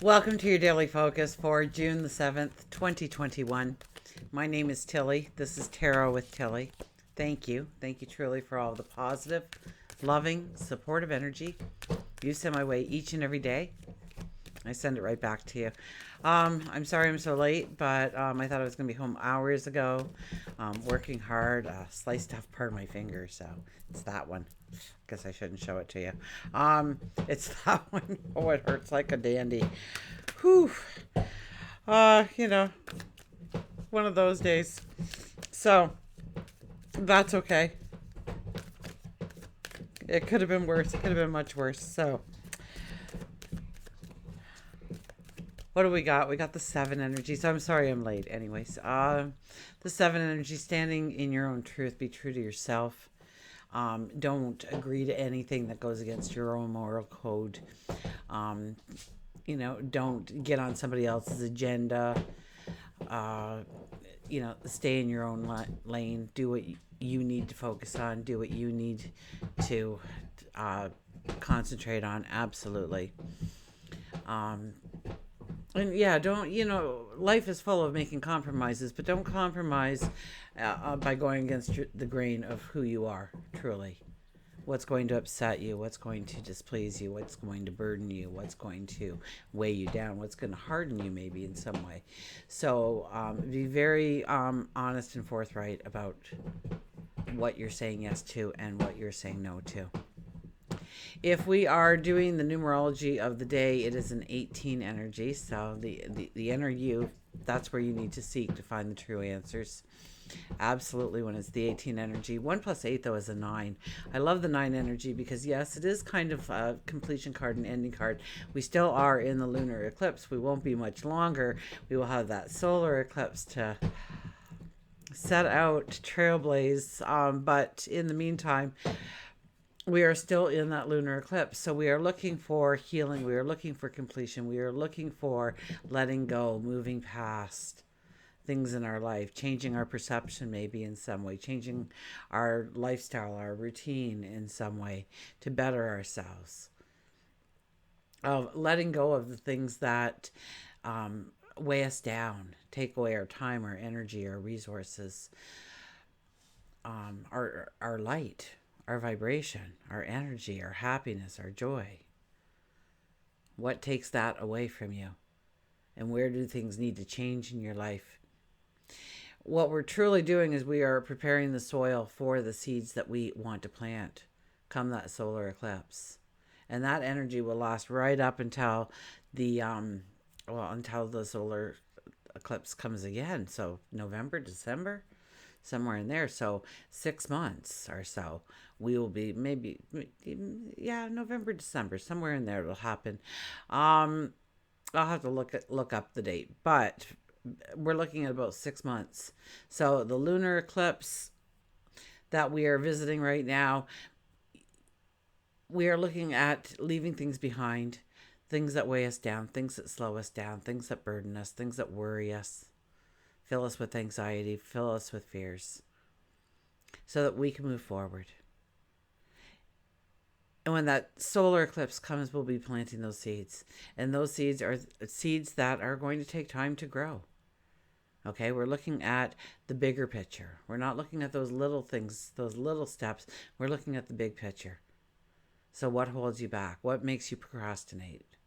Welcome to your daily focus for June the 7th, 2021. My name is Tilly. This is Tarot with Tilly. Thank you. Thank you truly for all the positive, loving, supportive energy you send my way each and every day. I send it right back to you. I'm sorry I'm so late, but I thought I was going to be home hours ago, working hard, sliced off part of my finger, so it's that one. Guess I shouldn't show it to you. It's that one. Oh, it hurts like a dandy. Whew. You know, one of those days. So, that's okay. It could have been worse. It could have been much worse. So, what do we got? We got the 7 energy. So I'm sorry I'm late. Anyways, the 7 energy, standing in your own truth. Be true to yourself. Don't agree to anything that goes against your own moral code. Don't get on somebody else's agenda. Stay in your own lane. Do what you need to focus on. Do what you need to concentrate on. Absolutely. And yeah, life is full of making compromises, but don't compromise by going against the grain of who you are, truly. What's going to upset you, what's going to displease you, what's going to burden you, what's going to weigh you down, what's going to harden you maybe in some way. So be very honest and forthright about what you're saying yes to and what you're saying no to. If we are doing the numerology of the day, it is an 18 energy. So the inner you, that's where you need to seek to find the true answers. Absolutely, when it's the 18 energy. 1 plus 8, though, is a 9. I love the 9 energy because, yes, it is kind of a completion card and ending card. We still are in the lunar eclipse. We won't be much longer. We will have that solar eclipse to set out, trailblaze. But in the meantime, we are still in that lunar eclipse. So we are looking for healing. We are looking for completion. We are looking for letting go, moving past things in our life, changing our perception maybe in some way, changing our lifestyle, our routine in some way to better ourselves. Letting go of the things that weigh us down, take away our time, our energy, our resources, our light, our vibration, our energy, our happiness, our joy. What takes that away from you? And where do things need to change in your life? What we're truly doing is we are preparing the soil for the seeds that we want to plant come that solar eclipse. And that energy will last right up until until the solar eclipse comes again. So November, December, somewhere in there. So 6 months or so. We will be November, December, somewhere in there it'll happen. I'll have to look up the date, but we're looking at about 6 months. So the lunar eclipse that we are visiting right now, we are looking at leaving things behind, things that weigh us down, things that slow us down, things that burden us, things that worry us, fill us with anxiety, fill us with fears, so that we can move forward. And when that solar eclipse comes, we'll be planting those seeds. And those seeds are seeds that are going to take time to grow. Okay, we're looking at the bigger picture. We're not looking at those little things, those little steps. We're looking at the big picture. So what holds you back? What makes you procrastinate?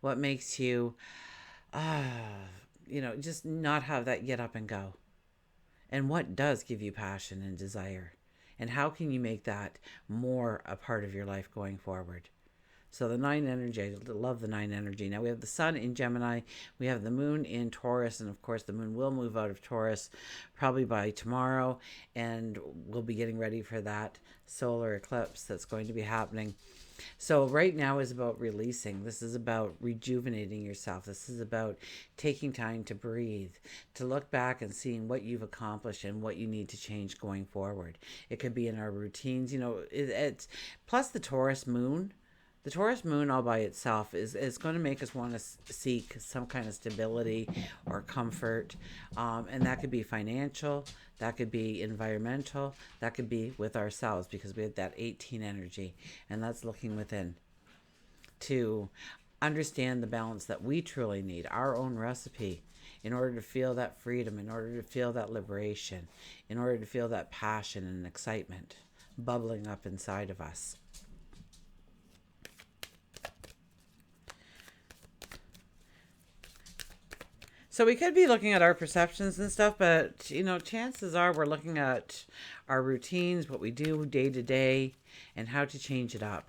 What makes you, just not have that get up and go? And what does give you passion and desire? And how can you make that more a part of your life going forward? So the 9 energy, I love the 9 energy. Now we have the sun in Gemini, we have the moon in Taurus, and of course the moon will move out of Taurus probably by tomorrow, and we'll be getting ready for that solar eclipse that's going to be happening. So right now is about releasing. This is about rejuvenating yourself. This is about taking time to breathe, to look back and seeing what you've accomplished and what you need to change going forward. It could be in our routines, it's plus the Taurus moon. The Taurus moon all by itself is going to make us want to seek some kind of stability or comfort. And that could be financial, that could be environmental, that could be with ourselves, because we have that 18 energy. And that's looking within to understand the balance that we truly need, our own recipe, in order to feel that freedom, in order to feel that liberation, in order to feel that passion and excitement bubbling up inside of us. So we could be looking at our perceptions and stuff, but chances are we're looking at our routines, what we do day to day, and how to change it up,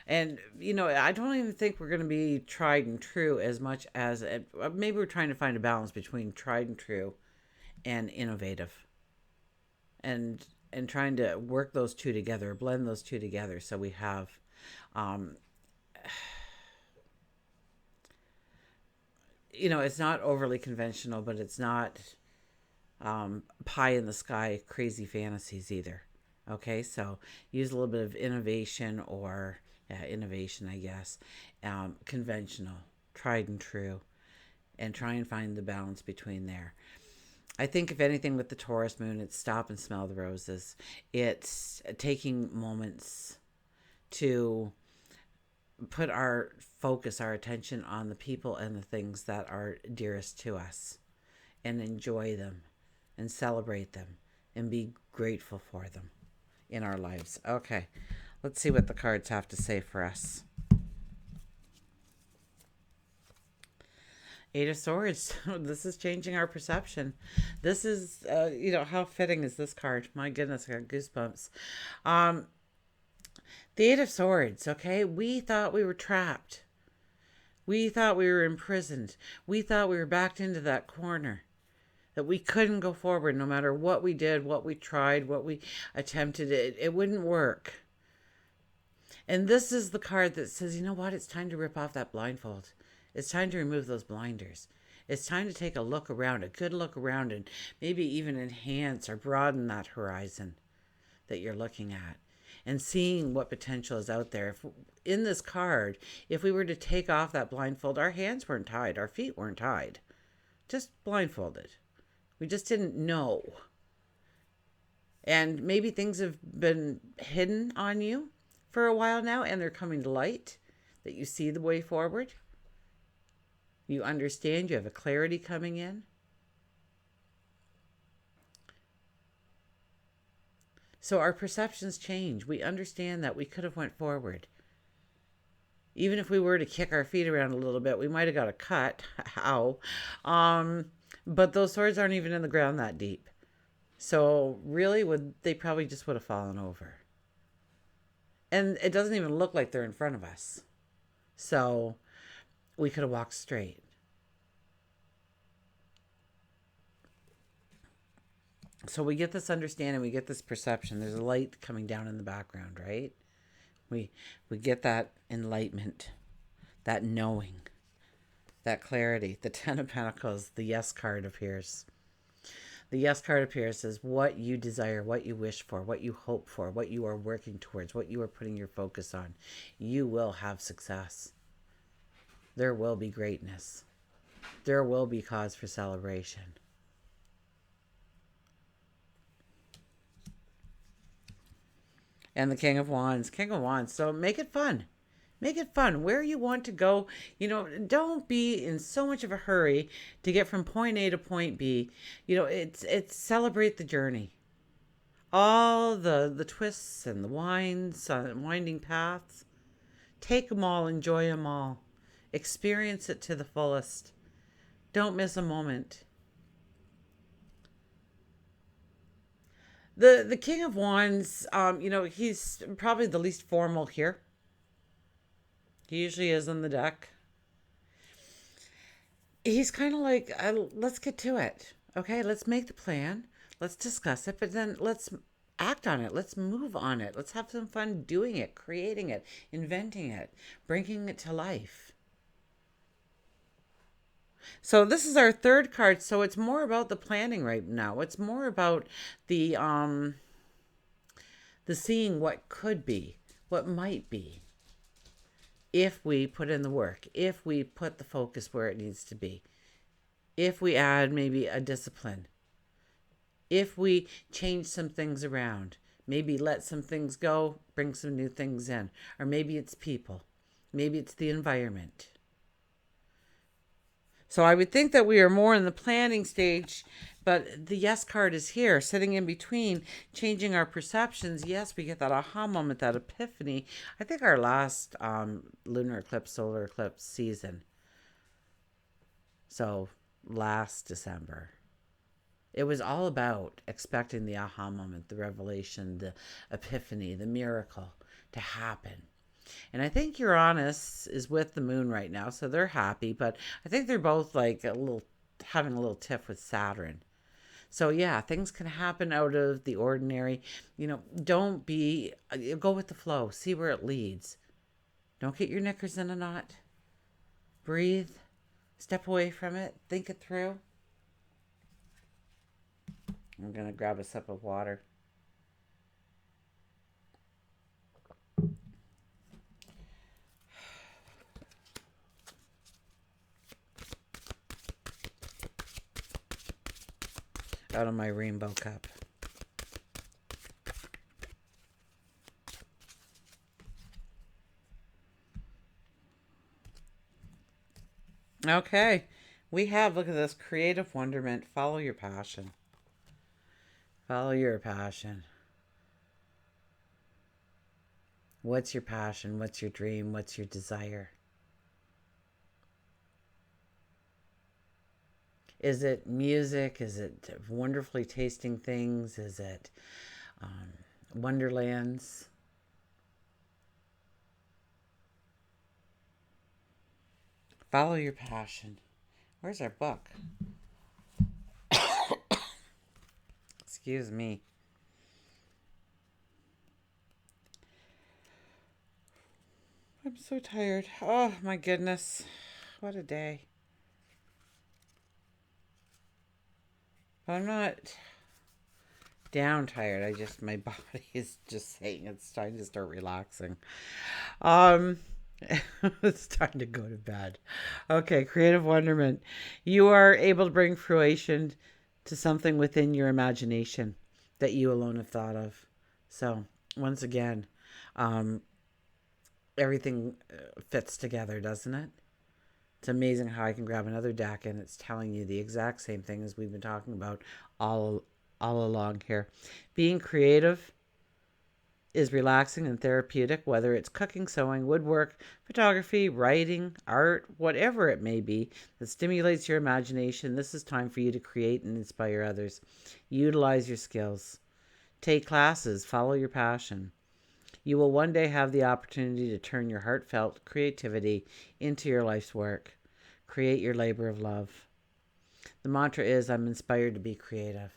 and I don't even think we're going to be tried and true as much as maybe we're trying to find a balance between tried and true and innovative, and trying to work those two together, blend those two together, so we have it's not overly conventional, but it's not pie in the sky crazy fantasies either. Okay, so use a little bit of innovation, or innovation, I guess, conventional, tried and true, and try and find the balance between there. I think if anything with the Taurus moon, it's stop and smell the roses. It's taking moments to put our focus, our attention on the people and the things that are dearest to us, and enjoy them and celebrate them and be grateful for them in our lives. Okay, let's see what the cards have to say for us. Eight of Swords. This is changing our perception. This is, how fitting is this card? My goodness, I got goosebumps. The Eight of Swords, okay? We thought we were trapped. We thought we were imprisoned. We thought we were backed into that corner, that we couldn't go forward no matter what we did, what we tried, what we attempted. It wouldn't work. And this is the card that says, you know what? It's time to rip off that blindfold. It's time to remove those blinders. It's time to take a look around, a good look around, and maybe even enhance or broaden that horizon that you're looking at, and seeing what potential is out there. If, in this card, if we were to take off that blindfold, our hands weren't tied, our feet weren't tied, just blindfolded. We just didn't know. And maybe things have been hidden on you for a while now, and they're coming to light, that you see the way forward. You understand, you have a clarity coming in. So our perceptions change. We understand that we could have went forward. Even if we were to kick our feet around a little bit, we might have got a cut. How? But those swords aren't even in the ground that deep. So really, they probably just would have fallen over. And it doesn't even look like they're in front of us. So we could have walked straight. So we get this understanding, we get this perception. There's a light coming down in the background, right? We get that enlightenment, that knowing, that clarity. The Ten of Pentacles, the Yes card appears. The Yes card appears as what you desire, what you wish for, what you hope for, what you are working towards, what you are putting your focus on. You will have success. There will be greatness. There will be cause for celebration. And the King of Wands. King of Wands. So make it fun. Make it fun. Where you want to go, don't be in so much of a hurry to get from point A to point B. It's celebrate the journey. All the twists and the winding paths. Take them all. Enjoy them all. Experience it to the fullest. Don't miss a moment. The King of Wands, he's probably the least formal here. He usually is on the deck. He's kind of like, let's get to it. Okay, let's make the plan. Let's discuss it, but then let's act on it. Let's move on it. Let's have some fun doing it, creating it, inventing it, bringing it to life. So this is our third card. So it's more about the planning right now. It's more about the seeing what could be, what might be, if we put in the work, if we put the focus where it needs to be, if we add maybe a discipline, if we change some things around, maybe let some things go, bring some new things in, or maybe it's people. Maybe it's the environment. So I would think that we are more in the planning stage, but the yes card is here, sitting in between, changing our perceptions. Yes, we get that aha moment, that epiphany. I think our last lunar eclipse, solar eclipse season, so last December, it was all about expecting the aha moment, the revelation, the epiphany, the miracle to happen. And I think Uranus is with the moon right now, so they're happy, but I think they're both like a little having a little tiff with Saturn. So yeah, things can happen out of the ordinary. Don't be go with the flow, see where it leads. Don't get your knickers in a knot. Breathe, step away from it, think it through. I'm going to grab a sip of water. Out of my rainbow cup. Okay. We have, look at this, creative wonderment. Follow your passion. Follow your passion. What's your passion? What's your dream? What's your desire? Is it music? Is it wonderfully tasting things? Is it wonderlands? Follow your passion. Where's our book? Excuse me. I'm so tired. Oh my goodness. What a day. But I'm not down tired. My body is just saying it's time to start relaxing. Um it's time to go to bed. Okay, creative wonderment. You are able to bring fruition to something within your imagination that you alone have thought of. So, once again, everything fits together, doesn't it? It's amazing how I can grab another deck and it's telling you the exact same thing as we've been talking about all along here. Being creative is relaxing and therapeutic, whether it's cooking, sewing, woodwork, photography, writing, art, whatever it may be that stimulates your imagination. This is time for you to create and inspire others. Utilize your skills. Take classes, follow your passion. You will one day have the opportunity to turn your heartfelt creativity into your life's work. Create your labor of love. The mantra is, I'm inspired to be creative.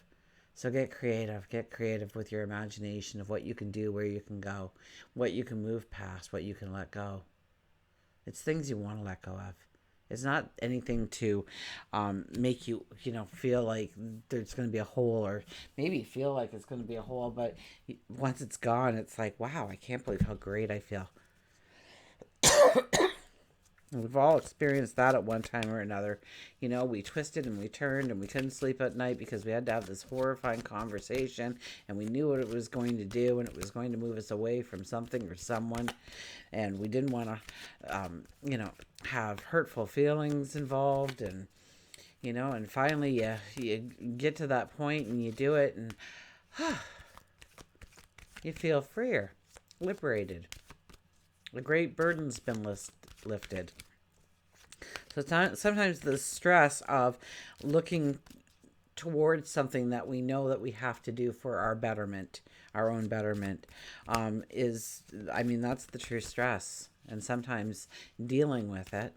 So get creative. Get creative with your imagination of what you can do, where you can go, what you can move past, what you can let go. It's things you want to let go of. It's not anything to make you, feel like there's going to be a hole, or maybe feel like it's going to be a hole, but once it's gone, it's like, wow, I can't believe how great I feel. We've all experienced that at one time or another. We twisted and we turned and we couldn't sleep at night because we had to have this horrifying conversation and we knew what it was going to do and it was going to move us away from something or someone. And we didn't want to, have hurtful feelings involved. And finally you get to that point and you do it and you feel freer, liberated. A great burden's been lifted. So sometimes the stress of looking towards something that we know that we have to do for our betterment, our own betterment, that's the true stress. And sometimes dealing with it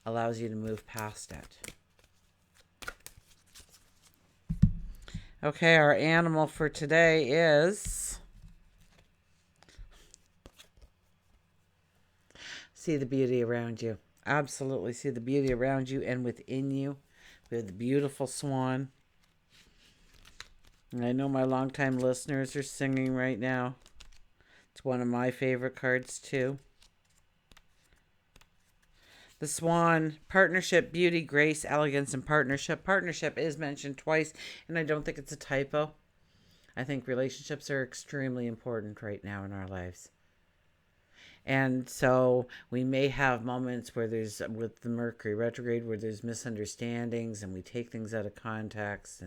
allows you to move past it. Okay, our animal for today is... See the beauty around you. Absolutely see the beauty around you and within you. We have the beautiful swan. And I know my longtime listeners are singing right now. It's one of my favorite cards too. The swan, partnership, beauty, grace, elegance, and partnership. Partnership is mentioned twice, and I don't think it's a typo. I think relationships are extremely important right now in our lives. And so we may have moments where there's, with the Mercury retrograde, where there's misunderstandings and we take things out of context,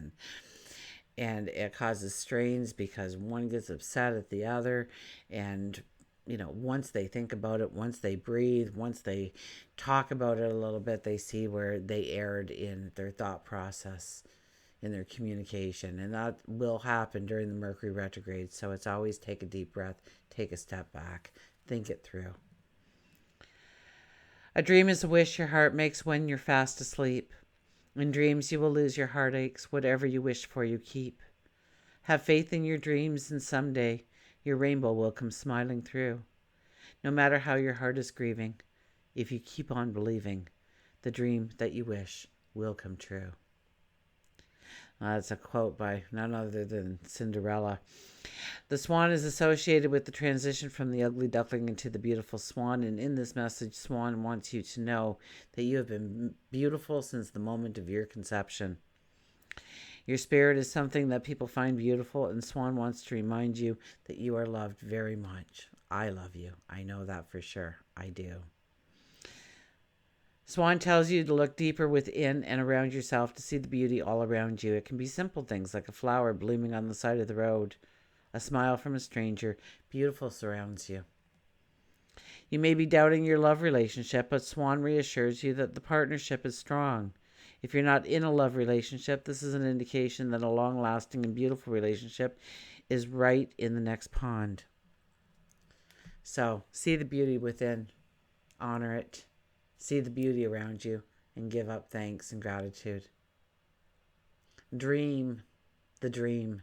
and it causes strains because one gets upset at the other. And once they think about it, once they breathe, once they talk about it a little bit, they see where they erred in their thought process, in their communication. And that will happen during the Mercury retrograde. So it's always take a deep breath, take a step back, think it through. A dream is a wish your heart makes when you're fast asleep. In dreams you will lose your heartaches. Whatever you wish for, you keep. Have faith in your dreams, and someday your rainbow will come smiling through. No matter how your heart is grieving, if you keep on believing, the dream that you wish will come true. That's a quote by none other than Cinderella. The swan is associated with the transition from the ugly duckling into the beautiful swan. And in this message, Swan wants you to know that you have been beautiful since the moment of your conception. Your spirit is something that people find beautiful, and Swan wants to remind you that you are loved very much. I love you. I know that for sure. I do. Swan tells you to look deeper within and around yourself to see the beauty all around you. It can be simple things like a flower blooming on the side of the road, a smile from a stranger. Beautiful surrounds you. You may be doubting your love relationship, but Swan reassures you that the partnership is strong. If you're not in a love relationship, this is an indication that a long-lasting and beautiful relationship is right in the next pond. So, see the beauty within, honor it, see the beauty around you, and give up thanks and gratitude. Dream the dream.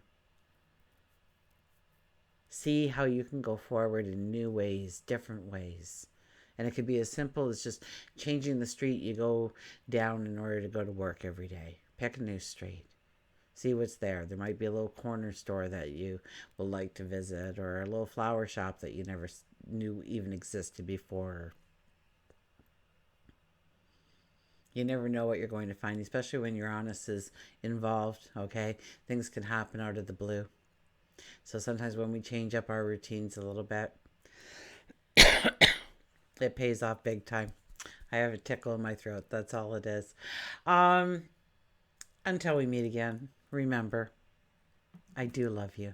See how you can go forward in new ways, different ways. And it could be as simple as just changing the street you go down in order to go to work every day. Pick a new street. See what's there. There might be a little corner store that you will like to visit, or a little flower shop that you never knew even existed before. You never know what you're going to find, especially when Uranus is involved, okay? Things can happen out of the blue. So sometimes when we change up our routines a little bit, it pays off big time. I have a tickle in my throat. That's all it is. Until we meet again, remember, I do love you.